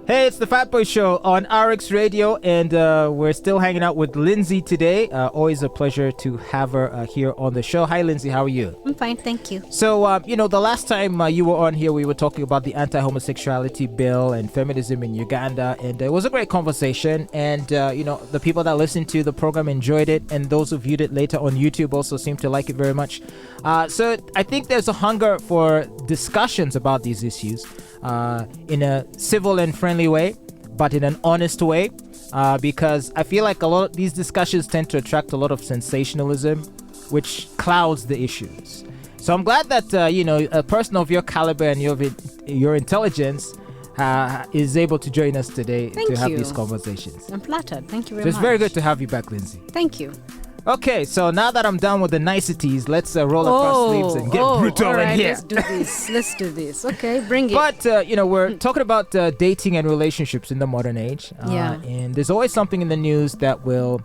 Hey, it's the Fatboy Show on RX Radio, and we're still hanging out with Lindsey today. Always a pleasure to have her here on the show. Hi, Lindsey. How are you? I'm fine, thank you. So, the last time you were on here, we were talking about the anti-homosexuality bill and feminism in Uganda, and it was a great conversation. And, the people that listened to the program enjoyed it, and those who viewed it later on YouTube also seemed to like it very much. So I think there's a hunger for discussions about these issues. In a civil and friendly way, but in an honest way, because I feel like a lot of these discussions tend to attract a lot of sensationalism, which clouds the issues. So I'm glad that a person of your caliber and your intelligence is able to join us today to have these conversations. I'm flattered. Thank you very much. So it's very good to have you back, Lindsey. Thank you. Okay, so now that I'm done with the niceties, let's roll up our sleeves and get brutal in here. Let's do this. Okay, bring it. But, we're talking about dating and relationships in the modern age. And there's always something in the news that will,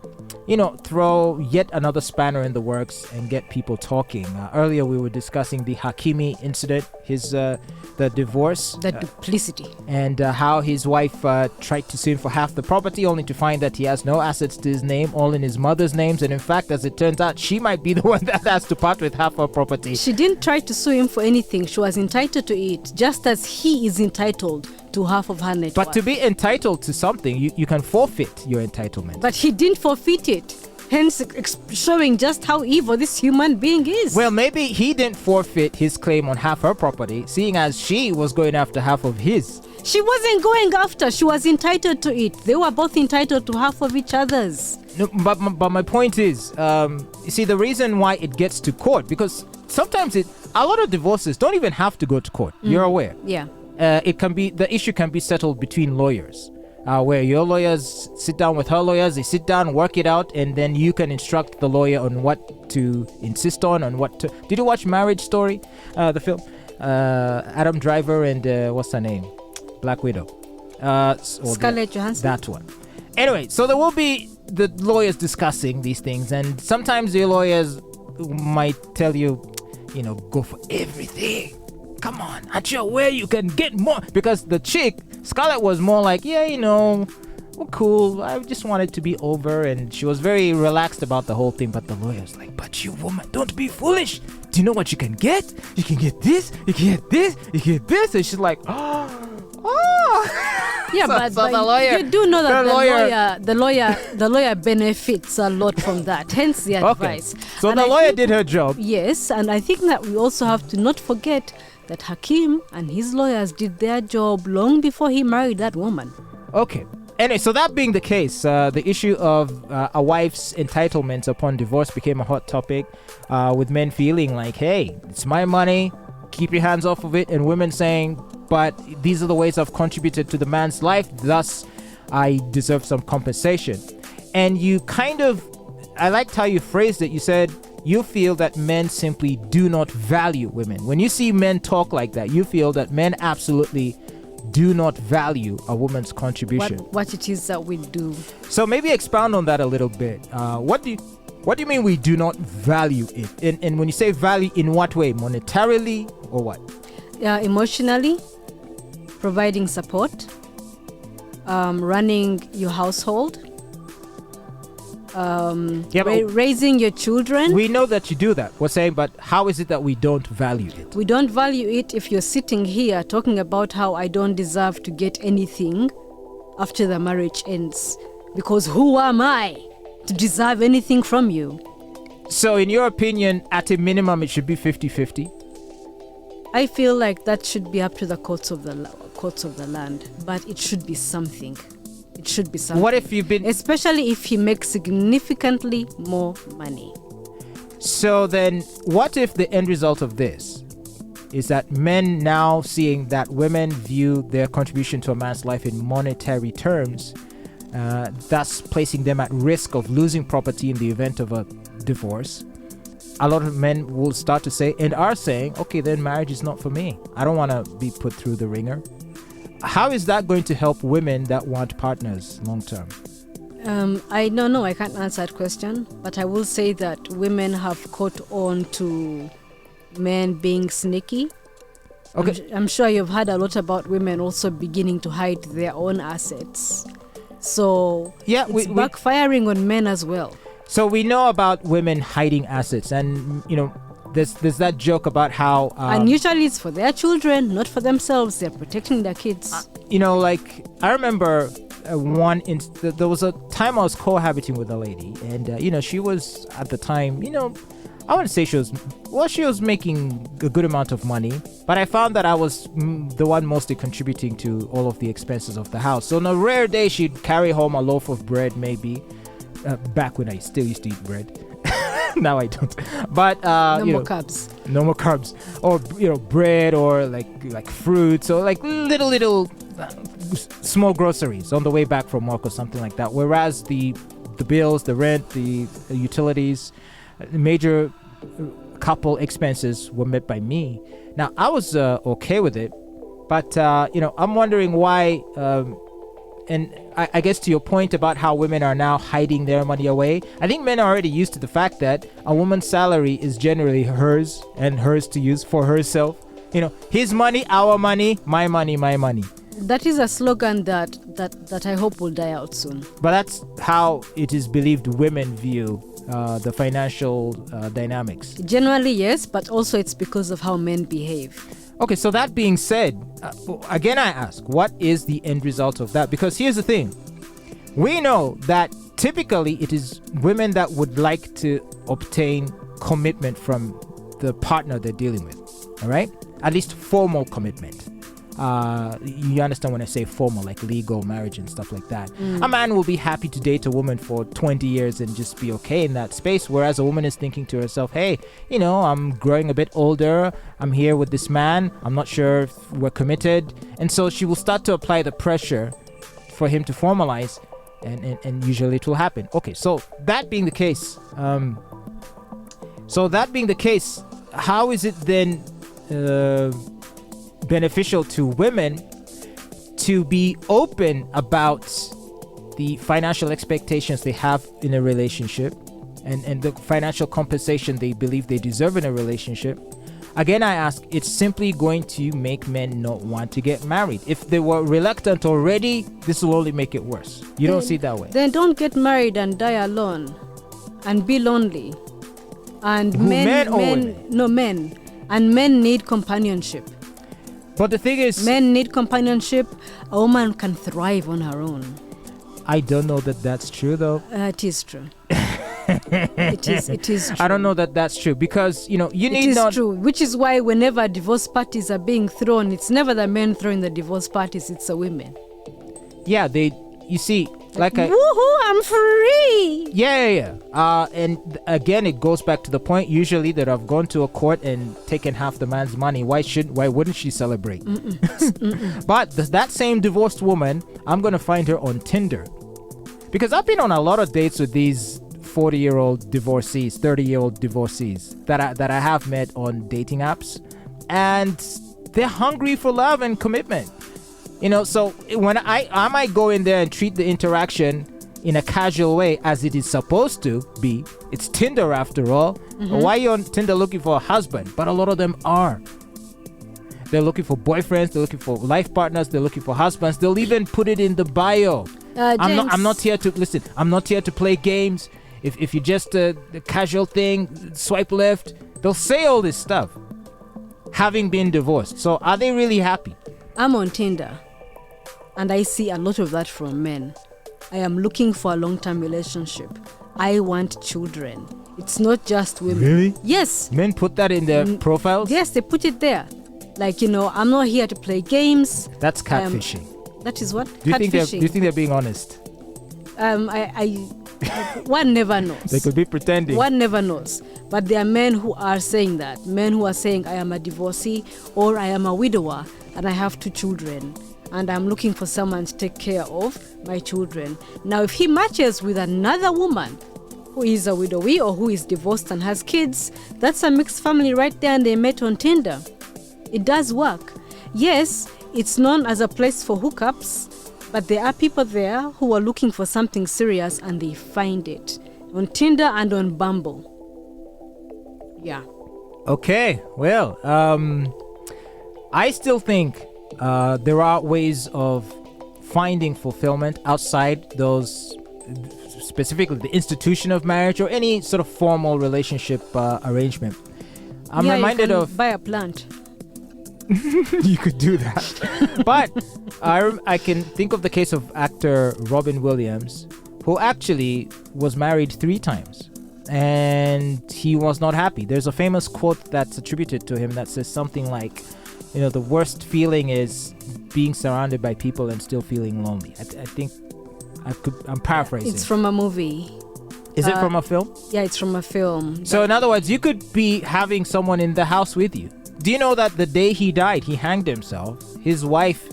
throw yet another spanner in the works and get people talking. Earlier, we were discussing the Hakimi incident, the divorce. The duplicity. And how his wife tried to sue him for half the property, only to find that he has no assets to his name, all in his mother's names. And in fact, as it turns out, she might be the one that has to part with half her property. She didn't try to sue him for anything. She was entitled to it, just as he is entitled to half of her net worth. But to be entitled to something, you can forfeit your entitlement. But he didn't forfeit it. Hence showing just how evil this human being is. Well, maybe he didn't forfeit his claim on half her property, seeing as she was going after half of his. She wasn't going after. She was entitled to it. They were both entitled to half of each other's. No, but my point is, you see, the reason why it gets to court, because sometimes a lot of divorces don't even have to go to court. You're aware. Yeah. The issue can be settled between lawyers. Where your lawyers sit down with her lawyers, they sit down, work it out, and then you can instruct the lawyer on what to insist on what to... Did you watch Marriage Story, the film? Adam Driver and what's her name? Black Widow. Scarlett Johansson. That one. Anyway, so there will be the lawyers discussing these things, and sometimes your lawyers might tell you, go for everything. Come on, aren't you aware you can get more? Because the chick, Scarlett, was more like, we're cool. I just wanted to be over. And she was very relaxed about the whole thing. But the lawyer's like, but you woman, don't be foolish. Do you know what you can get? You can get this, you can get this, you can get this. And she's like, oh. Yeah, but the lawyer, you do know that the lawyer benefits a lot from that. Hence the advice. So and the lawyer did her job. Yes, and I think that we also have to not forget that Hakim and his lawyers did their job long before he married that woman. Okay. Anyway, so that being the case, the issue of a wife's entitlements upon divorce became a hot topic, with men feeling like, hey, it's my money, keep your hands off of it, and women saying, but these are the ways I've contributed to the man's life, thus I deserve some compensation. And you I liked how you phrased it. You said, you feel that men simply do not value women. When you see men talk like that, you feel that men absolutely do not value a woman's contribution. What it is that we do. So maybe expound on that a little bit. What do you mean we do not value it? And when you say value, in what way? Monetarily or what? Emotionally, providing support, running your household, raising your children. We know that you do that. We're saying, but how is it that we don't value it? We don't value it if you're sitting here talking about how I don't deserve to get anything after the marriage ends. Because who am I to deserve anything from you? So in your opinion, at a minimum, it should be 50-50? I feel like that should be up to the courts of the land, but it should be something. It should be something. What if you've been... Especially if he makes significantly more money. So then, what if the end result of this is that men now seeing that women view their contribution to a man's life in monetary terms, thus placing them at risk of losing property in the event of a divorce? A lot of men will start to say, and are saying, okay, then marriage is not for me. I don't want to be put through the ringer. How is that going to help women that want partners long term? I don't know. I can't answer that question. But I will say that women have caught on to men being sneaky Okay. I'm sure you've heard a lot about women also beginning to hide their own assets. So Yeah, it's backfiring on men as well. So we know about women hiding assets, and there's that joke about how and usually it's for their children, not for themselves. They're protecting their kids. Like I remember there was a time I was cohabiting with a lady, and she was at the time, I wouldn't say she was making a good amount of money, but I found that I was the one mostly contributing to all of the expenses of the house. So on a rare day, she'd carry home a loaf of bread, maybe. Back when I still used to eat bread. Now I don't. But no more carbs. No more carbs. Or bread, or like fruits, or like little small groceries on the way back from work or something like that. Whereas the bills, the rent, the utilities, major couple expenses were met by me. Now I was okay with it, but I'm wondering why. And I guess to your point about how women are now hiding their money away, I think men are already used to the fact that a woman's salary is generally hers and hers to use for herself. His money, our money, my money, my money. That is a slogan that I hope will die out soon. But that's how it is believed women view the financial dynamics. Generally, yes, but also it's because of how men behave. Okay, so that being said, again I ask, what is the end result of that? Because here's the thing. We know that typically it is women that would like to obtain commitment from the partner they're dealing with. All right? At least formal commitment. You understand when I say formal, like legal marriage and stuff like that. A man will be happy to date a woman for 20 years and just be okay in that space, whereas a woman is thinking to herself, hey, I'm growing a bit older, I'm here with this man, I'm not sure if we're committed, and so she will start to apply the pressure for him to formalize, and usually it will happen. Okay, so that being the case, how is it then beneficial to women to be open about the financial expectations they have in a relationship and the financial compensation they believe they deserve in a relationship? Again, I ask, it's simply going to make men not want to get married. If they were reluctant already, this will only make it worse. You don't see it that way? Then don't get married and die alone and be lonely. And men. And men need companionship. But the thing is, men need companionship. A woman can thrive on her own. I don't know that that's true, though. It is true. It is true. I don't know that that's true because, you need It is not... true, which is why whenever divorce parties are being thrown, it's never the men throwing the divorce parties, it's the women. Yeah, you see, woohoo, I'm free! Yeah. And again, it goes back to the point, usually that I've gone to a court and taken half the man's money. Why wouldn't she celebrate? But that same divorced woman, I'm going to find her on Tinder. Because I've been on a lot of dates with these 40-year-old divorcees, 30-year-old divorcees that I have met on dating apps. And they're hungry for love and commitment. So when I might go in there and treat the interaction in a casual way as it is supposed to be. It's Tinder after all. Why are you on Tinder looking for a husband? But a lot of them are. They're looking for boyfriends, they're looking for life partners, they're looking for husbands. They'll even put it in the bio. I'm not here to play games. If you just a casual thing, swipe left. They'll say all this stuff having been divorced. So are they really happy? I'm on Tinder and I see a lot of that from men. I am looking for a long-term relationship. I want children. It's not just women. Really? Yes. Men put that in their profiles? Yes, they put it there. Like, I'm not here to play games. That's catfishing. That is what? Do you think they're being honest? One never knows. They could be pretending. One never knows. But there are men who are saying that. Men who are saying, I am a divorcee or I am a widower and I have 2 children and I'm looking for someone to take care of my children. Now, if he matches with another woman who is a widowee or who is divorced and has kids, that's a mixed family right there and they met on Tinder. It does work. Yes, it's known as a place for hookups, but there are people there who are looking for something serious and they find it on Tinder and on Bumble. Yeah. Okay, well, I still think there are ways of finding fulfillment outside those, specifically the institution of marriage or any sort of formal relationship arrangement. I'm reminded you can of buy a plant. you could do that. But I can think of the case of actor Robin Williams, who actually was married 3 times. And he was not happy. There's a famous quote that's attributed to him that says something like, the worst feeling is being surrounded by people and still feeling lonely. I think I'm paraphrasing. It's from a movie. Is it from a film? Yeah, it's from a film. So in other words, you could be having someone in the house with you. Do you know that the day he died, he hanged himself? His wife,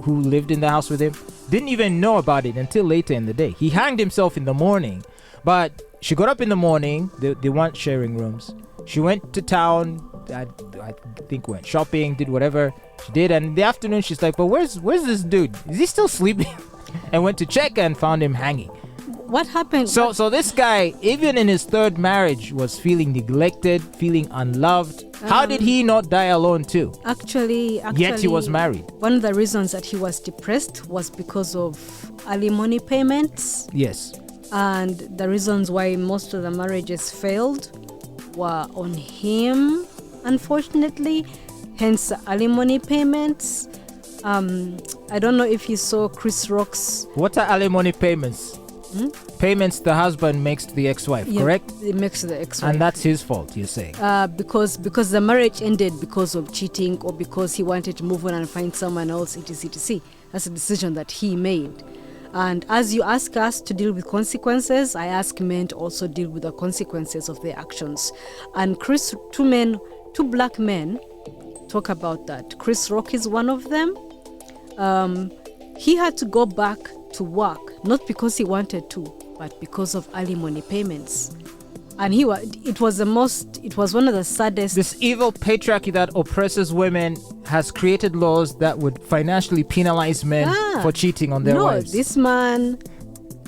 who lived in the house with him, didn't even know about it until later in the day. He hanged himself in the morning, but she got up in the morning. They weren't sharing rooms. She went to town. I think went shopping, did whatever she did, and in the afternoon she's like, "But where's this dude? Is he still sleeping?" And went to check and found him hanging. What happened? So this guy, even in his 3rd marriage, was feeling neglected, feeling unloved. How did he not die alone too? Actually, Yet he was married. One of the reasons that he was depressed was because of alimony payments. Yes. And the reasons why most of the marriages failed were on him, unfortunately. Hence alimony payments. I don't know if you saw Chris Rock's... What are alimony payments? Payments the husband makes to the ex-wife, correct? It makes the ex-wife. And that's his fault, you're saying? Because the marriage ended because of cheating or because he wanted to move on and find someone else, etc. That's a decision that he made. And as you ask us to deal with consequences, I ask men to also deal with the consequences of their actions. And two black men talk about that. Chris Rock is one of them. He had to go back to work, not because he wanted to, but because of alimony payments. And it was one of the saddest. This evil patriarchy that oppresses women has created laws that would financially penalize men for cheating on their wives. This man.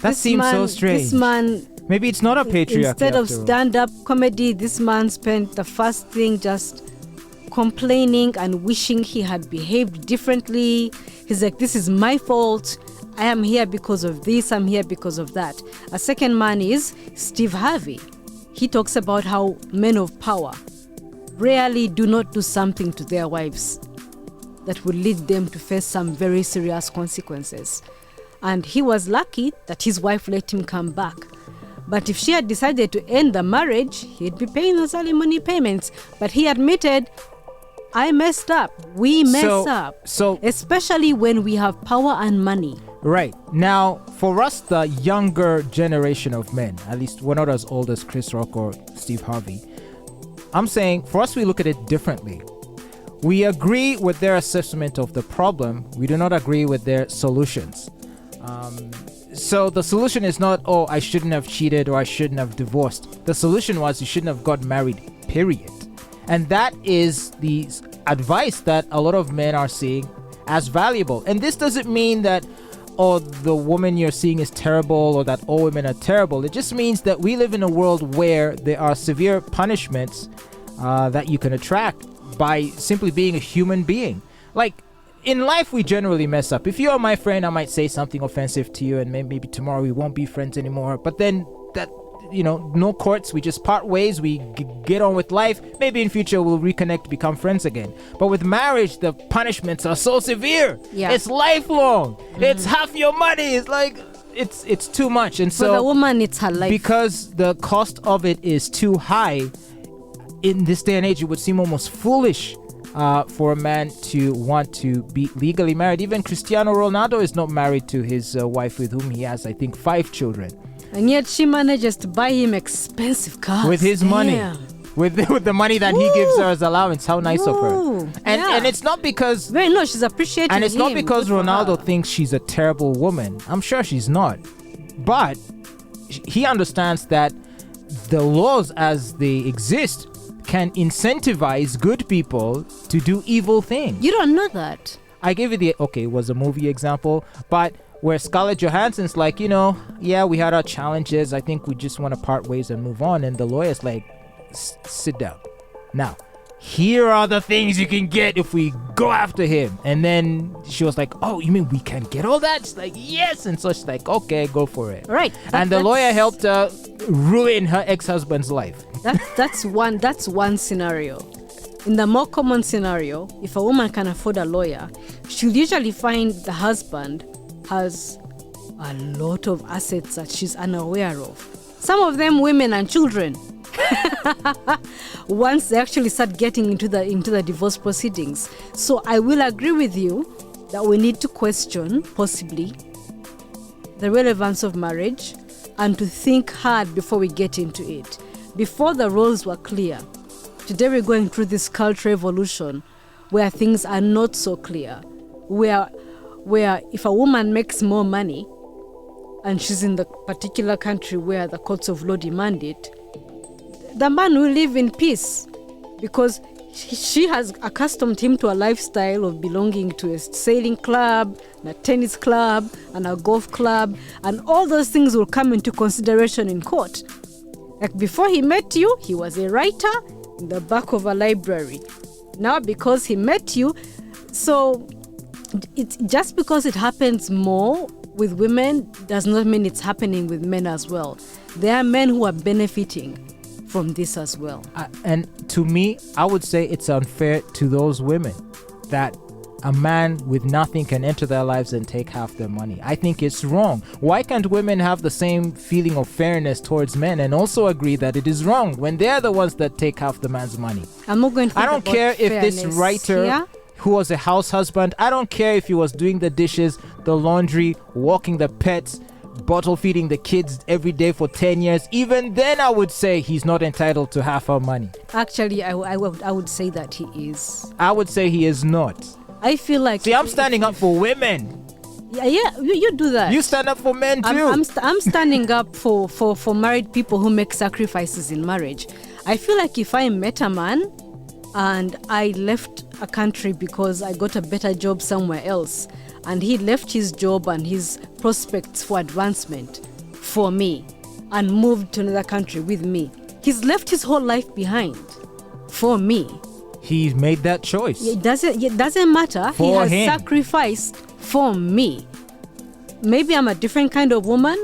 That seems so strange. This man. Maybe it's not a patriarchy. Instead of stand-up comedy, this man spent the first thing just complaining and wishing he had behaved differently. He's like, this is my fault. I am here because of this. I'm here because of that. A second man is Steve Harvey. He talks about how men of power rarely do not do something to their wives that would lead them to face some very serious consequences. And he was lucky that his wife let him come back. But if she had decided to end the marriage, he'd be paying those alimony payments. But he admitted, I messed up. We messed up. So, especially when we have power and money. Right. Now, for us, the younger generation of men, at least we're not as old as Chris Rock or Steve Harvey, I'm saying for us, we look at it differently. We agree with their assessment of the problem. We do not agree with their solutions. So the solution is not, I shouldn't have cheated or I shouldn't have divorced. The solution was you shouldn't have got married, period. And that is the advice that a lot of men are seeing as valuable. And this doesn't mean that the woman you're seeing is terrible or that all women are terrible. It just means that we live in a world where there are severe punishments that you can attract by simply being a human being. Like, in life, we generally mess up. If you're my friend, I might say something offensive to you, and maybe tomorrow we won't be friends anymore. But then that, no courts. We just part ways. We get on with life. Maybe in future we'll reconnect, become friends again. But with marriage, the punishments are so severe. Yeah. It's lifelong. Mm-hmm. It's half your money. It's like it's too much. And so for the woman, it's her life. Because the cost of it is too high. In this day and age, it would seem almost foolish for a man to want to be legally married. Even Cristiano Ronaldo is not married to his wife, with whom he has, I think, 5 children. And yet she manages to buy him expensive cars. With his money. With the money that he gives her as allowance. How nice of her. And it's not because... she's appreciating And it's not because Ronaldo thinks she's a terrible woman. I'm sure she's not. But he understands that the laws as they exist can incentivize good people to do evil things. You don't know that. I gave you it was a movie example, but where Scarlett Johansson's like, we had our challenges. I think we just want to part ways and move on. And the lawyer's like, sit down. Now, here are the things you can get if we go after him. And then she was like, oh, you mean we can get all that? She's like, yes. And so she's like, okay, go for it. Right. And the lawyer helped her ruin her ex-husband's life. That's one scenario. In the more common scenario, if a woman can afford a lawyer, she'll usually find the husband has a lot of assets that she's unaware of. Some of them women and children. Once they actually start getting into the divorce proceedings. So I will agree with you that we need to question possibly the relevance of marriage and to think hard before we get into it. Before the roles were clear. Today we're going through this cultural evolution where things are not so clear. Where if a woman makes more money and she's in the particular country where the courts of law demand it, the man will live in peace because she has accustomed him to a lifestyle of belonging to a sailing club, a tennis club, and a golf club, and all those things will come into consideration in court. Like before he met you, he was a writer in the back of a library. Now because he met you, so it's just because it happens more with women does not mean it's happening with men as well. There are men who are benefiting from this as well. And to me, I would say it's unfair to those women that a man with nothing can enter their lives and take half their money. I think it's wrong. Why can't women have the same feeling of fairness towards men and also agree that it is wrong when they're the ones that take half the man's money? I'm not going to I don't care if this writer who was a house husband, I don't care if he was doing the dishes, the laundry, walking the pets, bottle feeding the kids every day for 10 years. Even then I would say he's not entitled to half our money. Actually, I would say that he is. I would say he is not. I feel like... See, I'm standing up for women. Yeah, you do that. You stand up for men too. I'm standing up for married people who make sacrifices in marriage. I feel like if I met a man and I left a country because I got a better job somewhere else, and he left his job and his prospects for advancement for me and moved to another country with me, he's left his whole life behind for me. He made that choice. It doesn't matter. He has sacrificed for me. Maybe I'm a different kind of woman,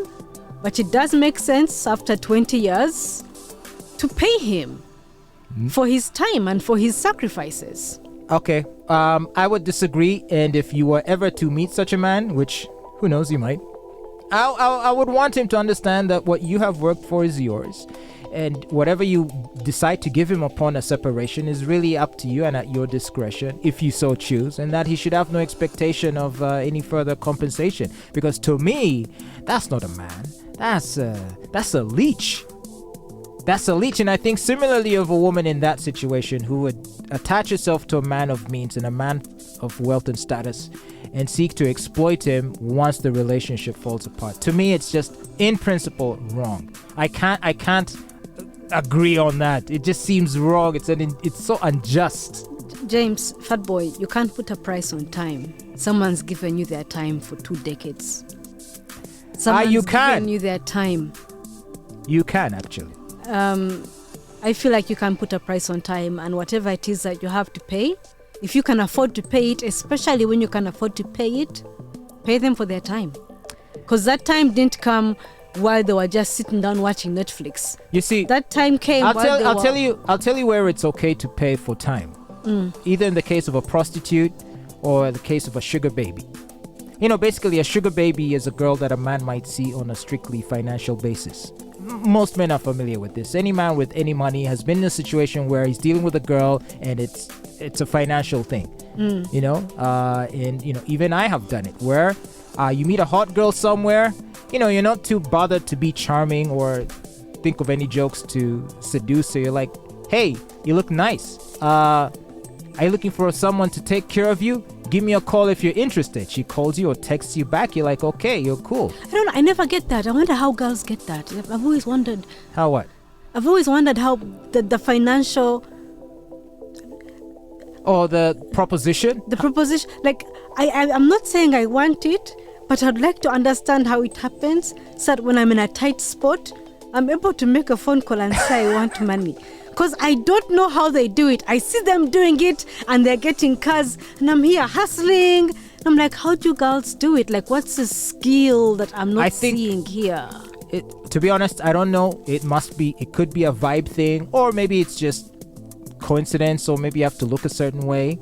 but it does make sense after 20 years to pay him for his time and for his sacrifices. Okay, I would disagree, and if you were ever to meet such a man, which who knows, you might, I would want him to understand that what you have worked for is yours, and whatever you decide to give him upon a separation is really up to you and at your discretion, if you so choose, and that he should have no expectation of any further compensation, because to me, that's not a man, that's a leech. That's a leech. And I think similarly of a woman in that situation who would attach herself to a man of means and a man of wealth and status and seek to exploit him once the relationship falls apart. To me, it's just in principle wrong. I can't agree on that. It just seems wrong. It's so unjust. James, Fatboy, you can't put a price on time. Someone's given you their time for 2 decades. Someone's given you their time. You can actually. I feel like you can put a price on time, and whatever it is that you have to pay, if you can afford to pay it, especially when you can afford to pay it, pay them for their time. Because that time didn't come while they were just sitting down watching Netflix. You see, that time came I'll tell you where it's okay to pay for time. Either in the case of a prostitute or the case of a sugar baby. Basically a sugar baby is a girl that a man might see on a strictly financial basis. Most men are familiar with this. Any man with any money has been in a situation where he's dealing with a girl and it's a financial thing. And even I have done it where you meet a hot girl somewhere, you're not too bothered to be charming or think of any jokes to seduce her. You're like, hey, you look nice. Are you looking for someone to take care of you? Give me a call if you're interested. She calls you or texts you back. You're like, okay, you're cool. I don't know. I never get that. I wonder how girls get that. I've always wondered. How what? I've always wondered how the financial... Or the proposition? The proposition. Like, I'm not saying I want it, but I'd like to understand how it happens so that when I'm in a tight spot, I'm able to make a phone call and say I want money. because I don't know how they do it. I see them doing it and they're getting cars and I'm here hustling. I'm like, how do girls do it? Like, what's the skill that I'm not seeing here? To be honest, I don't know. It could be a vibe thing, or maybe it's just coincidence, or maybe you have to look a certain way,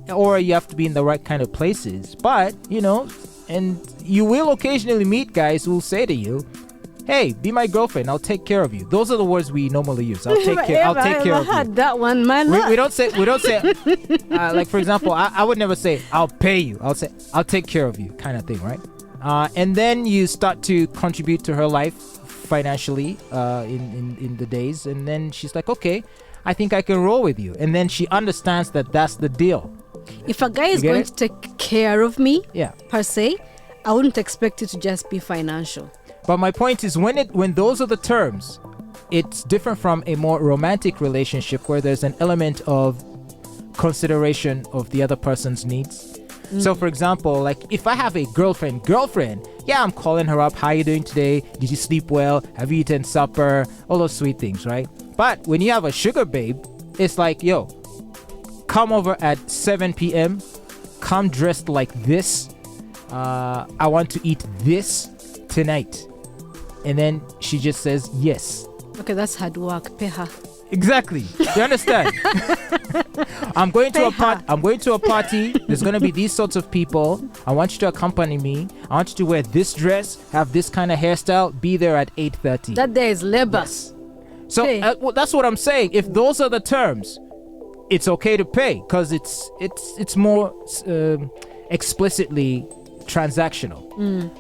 or you have to be in the right kind of places. But, and you will occasionally meet guys who will say to you, hey, be my girlfriend, I'll take care of you. Those are the words we normally use. I'll take care of you. I had that one, man. We don't say like, for example, I would never say I'll pay you. I'll say I'll take care of you, kind of thing, right? And then you start to contribute to her life financially in the days, and then she's like, okay, I think I can roll with you. And then she understands that that's the deal. If a guy is going to take care of me, per se, I wouldn't expect it to just be financial. But my point is, when those are the terms, it's different from a more romantic relationship where there's an element of consideration of the other person's needs. So, for example, like if I have a girlfriend, I'm calling her up. How are you doing today? Did you sleep well? Have you eaten supper? All those sweet things, right? But when you have a sugar babe, it's like, yo, come over at 7 p.m. Come dressed like this. I want to eat this tonight. And then she just says yes. Okay, that's hard work. Pay her. Exactly. Do you understand? I'm going to a party. There's going to be these sorts of people. I want you to accompany me. I want you to wear this dress, have this kind of hairstyle, be there at 8:30. That there is labor. Yes. So that's what I'm saying. If those are the terms, it's okay to pay because it's more explicitly transactional.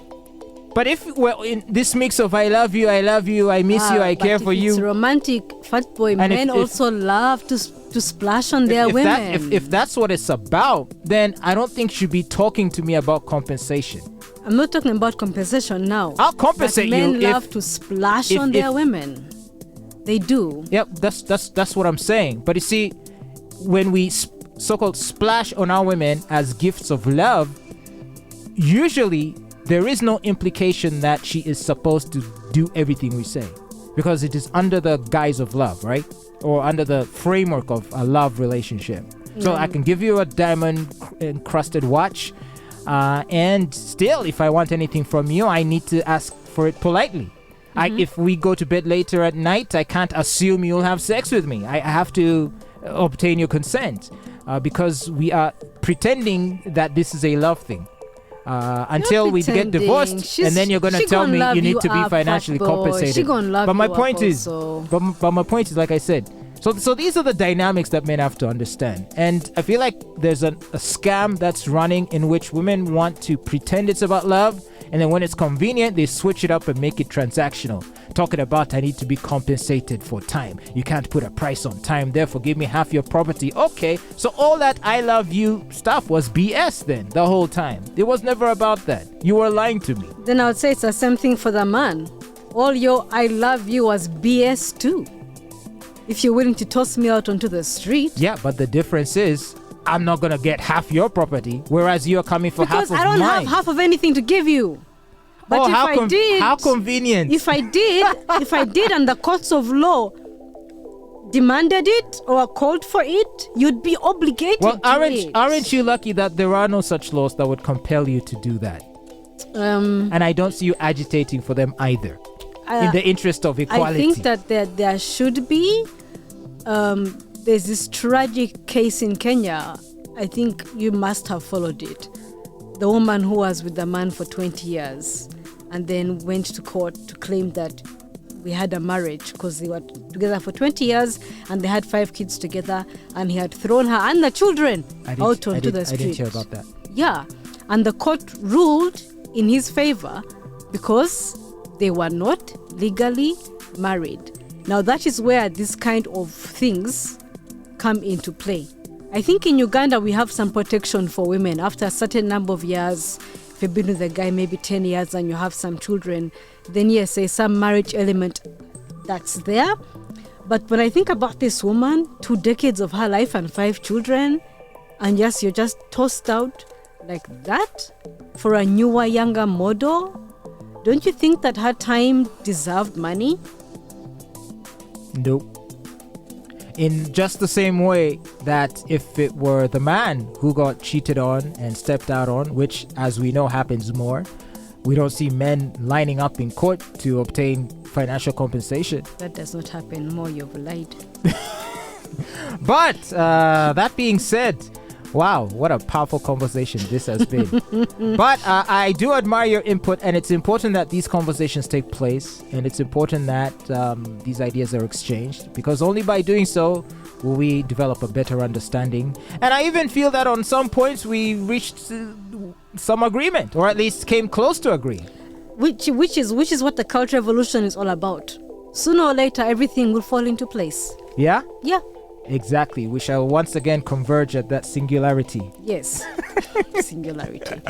But if we're in this mix of I love you, I miss you, I care for you. It's romantic, fatboy men also love to splash on their women. If that's what it's about, then I don't think you should be talking to me about compensation. I'm not talking about compensation now. I'll compensate but men you. love to splash on their women. They do. Yep, that's what I'm saying. But you see, when we so-called splash on our women as gifts of love, usually there is no implication that she is supposed to do everything we say, because it is under the guise of love, right? Or under the framework of a love relationship. So I can give you a diamond encrusted watch, and still, if I want anything from you, I need to ask for it politely. If we go to bed later at night, I can't assume you'll have sex with me. I have to obtain your consent, because we are pretending that this is a love thing. Until we get divorced, and then you're gonna tell me you need to be financially compensated. She gonna love but my you point up is, also. but my point is, like I said, so these are the dynamics that men have to understand. And I feel like there's a scam that's running in which women want to pretend it's about love, and then when it's convenient, they switch it up and make it transactional. Talking about I need to be compensated for time. You can't put a price on time, therefore give me half your property. Okay, so all that I love you stuff was BS then the whole time. It was never about that. You were lying to me. Then I would say it's the same thing for the man. All your I love you was BS too. If you're willing to toss me out onto the street. Yeah, but the difference is I'm not gonna get half your property, whereas you're coming for half of mine. Because I don't have half of anything to give you. But if I did, how convenient. If I did and the courts of law demanded it or called for it, you'd be obligated to it. Aren't you lucky that there are no such laws that would compel you to do that? And I don't see you agitating for them either, in the interest of equality. I think that there should be. There's this tragic case in Kenya. I think you must have followed it. The woman who was with the man for 20 years and then went to court to claim that we had a marriage because they were together for 20 years and they had 5 kids together, and he had thrown her and the children out onto the street. I didn't hear about that. Yeah, and the court ruled in his favor because they were not legally married. Now that is where this kind of things come into play. I think in Uganda we have some protection for women after a certain number of years. If you've been with a guy maybe 10 years and you have some children, then yes, there's some marriage element that's there. But when I think about this woman, 2 decades of her life and 5 children, and yes, you're just tossed out like that for a newer, younger model, don't you think that her time deserved money? Nope. In just the same way that if it were the man who got cheated on and stepped out on, which as we know happens more, we don't see men lining up in court to obtain financial compensation. That does not happen. More, you've lied. But that being said, wow, what a powerful conversation this has been. But I do admire your input, and it's important that these conversations take place, and it's important that these ideas are exchanged, because only by doing so will we develop a better understanding. And I even feel that on some points we reached some agreement, or at least came close to agreeing. Which is what the culture revolution is all about. Sooner or later, everything will fall into place. Yeah? Yeah. Exactly. We shall once again converge at that singularity. Yes. Singularity.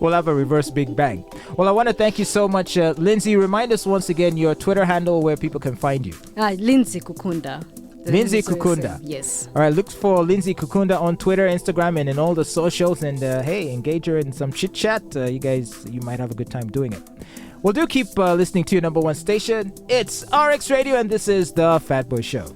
We'll have a reverse Big Bang. Well, I want to thank you so much. Lindsey, remind us once again your Twitter handle where people can find you. Lindsey Kukunda. Lindsey Kukunda. Yes. All right, look for Lindsey Kukunda on Twitter, Instagram, and in all the socials. And hey, engage her in some chit chat. You might have a good time doing it. Well, do keep listening to your number one station. It's RX Radio, and this is the Fatboy Show.